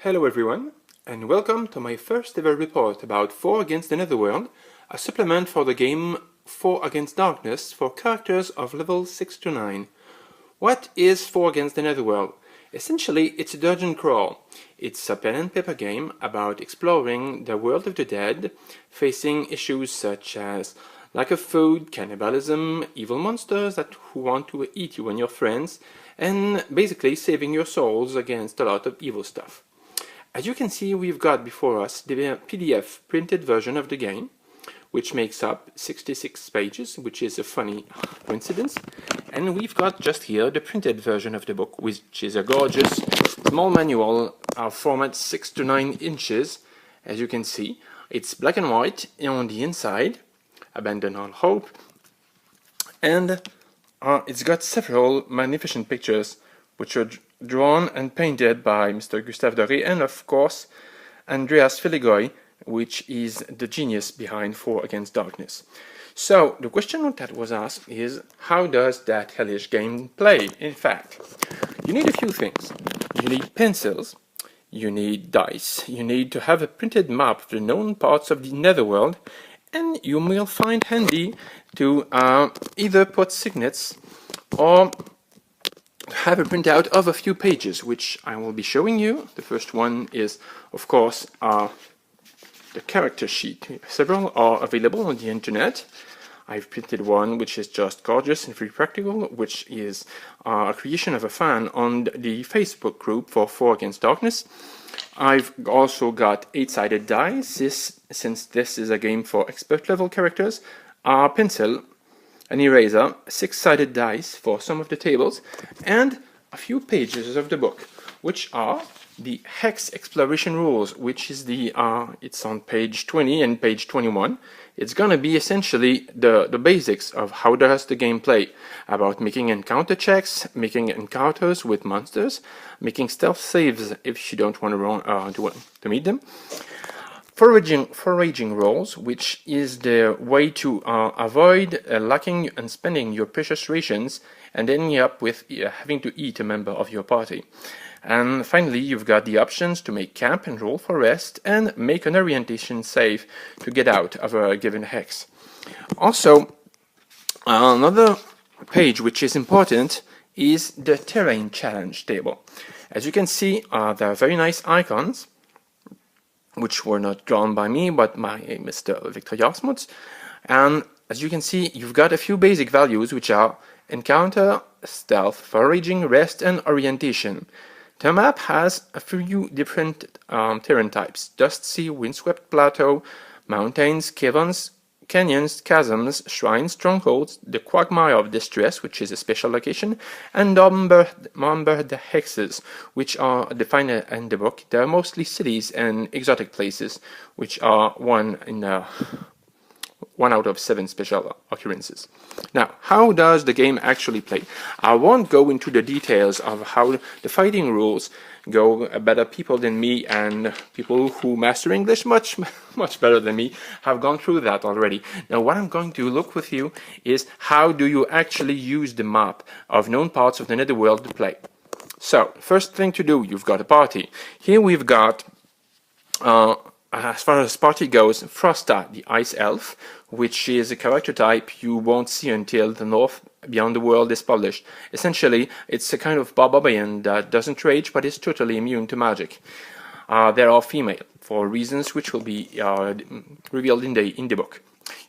Hello everyone, and welcome to my first ever report about 4 Against the Netherworld, a supplement for the game 4 Against Darkness for characters of level 6 to 9. What is 4 Against the Netherworld? Essentially, it's a dungeon crawl. It's a pen and paper game about exploring the world of the dead, facing issues such as lack of food, cannibalism, evil monsters who want to eat you and your friends, and basically saving your souls against a lot of evil stuff. As you can see, we've got before us the PDF printed version of the game, which makes up 66 pages, which is a funny coincidence. And we've got just here the printed version of the book, which is a gorgeous small manual of format 6 to 9 inches. As you can see, it's black and white on the inside, abandon all hope, and it's got several magnificent pictures which are drawn and painted by Mr. Gustave Doré and, of course, Andreas Feligoy, which is the genius behind 4 Against Darkness. So, the question that was asked is, how does that hellish game play? In fact, you need a few things. You need pencils, you need dice, you need to have a printed map of the known parts of the Netherworld, and you will find handy to either put signets or have a printout of a few pages, which I will be showing you. The first one is, of course, the character sheet. Several are available on the internet. I've printed one which is just gorgeous and very practical, which is a creation of a fan on the Facebook group for 4 Against Darkness. I've also got 8-sided dice, since this is a game for expert level characters, a pencil, an eraser, 6-sided dice for some of the tables, and a few pages of the book, which are the Hex Exploration Rules, which is it's on page 20 and page 21. It's gonna be essentially the basics of how does the game play, about making encounter checks, making encounters with monsters, making stealth saves if you don't want to meet them, foraging rolls, which is the way to avoid lacking and spending your precious rations and ending up with having to eat a member of your party. And finally, you've got the options to make camp and roll for rest and make an orientation save to get out of a given hex. Also, another page which is important is the terrain challenge table. As you can see, there are very nice icons, which were not drawn by me, but by Mr. Victor Jarsmuts. And as you can see, you've got a few basic values, which are encounter, stealth, foraging, rest, and orientation. The map has a few different terrain types: dust sea, windswept plateau, mountains, caverns, canyons, chasms, shrines, strongholds, the quagmire of distress, which is a special location, and numbered hexes, which are defined in the book. They are mostly cities and exotic places, which are one out of 7 special occurrences. Now, how does the game actually play? I won't go into the details of how the fighting rules go. Better people than me and people who master English much better than me have gone through that already. Now, what I'm going to look with you is how do you actually use the map of known parts of the Netherworld to play. So, first thing to do, you've got a party. Here we've got as far as party goes, Frosta, the Ice Elf, which is a character type you won't see until the North Beyond the World is published. Essentially, it's a kind of barbarian that doesn't rage but is totally immune to magic. They're all female, for reasons which will be revealed in the book.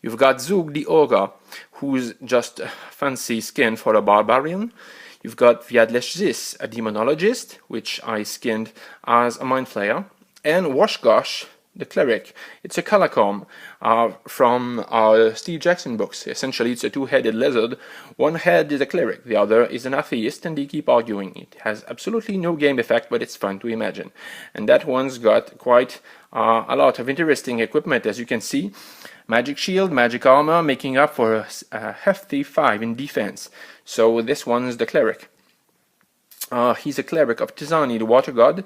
You've got Zug, the Ogre, who's just fancy skin for a barbarian. You've got Viadlesh Zis, a demonologist, which I skinned as a mind flayer. And Washgosh, the cleric. It's a Calacorn from Steve Jackson books. Essentially, it's a 2-headed lizard. One head is a cleric, the other is an atheist, and they keep arguing. It has absolutely no game effect, but it's fun to imagine. And that one's got quite a lot of interesting equipment, as you can see. Magic shield, magic armor, making up for a hefty 5 in defense. So this one's the cleric. He's a cleric of Tizani, the water god,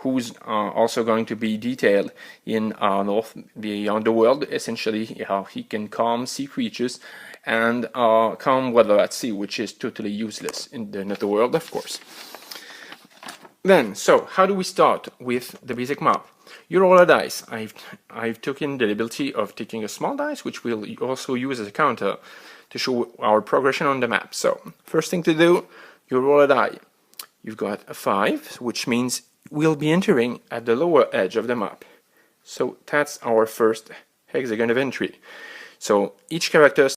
who's also going to be detailed in North Beyond the World. Essentially, he can calm sea creatures and calm weather at sea, which is totally useless in the Netherworld, of course. So how do we start with the basic map? You roll a dice. I've taken the liberty of taking a small dice, which we'll also use as a counter to show our progression on the map. So first thing to do, you roll a die. You've got a 5, which means we'll be entering at the lower edge of the map. So that's our first hexagon of entry. So each character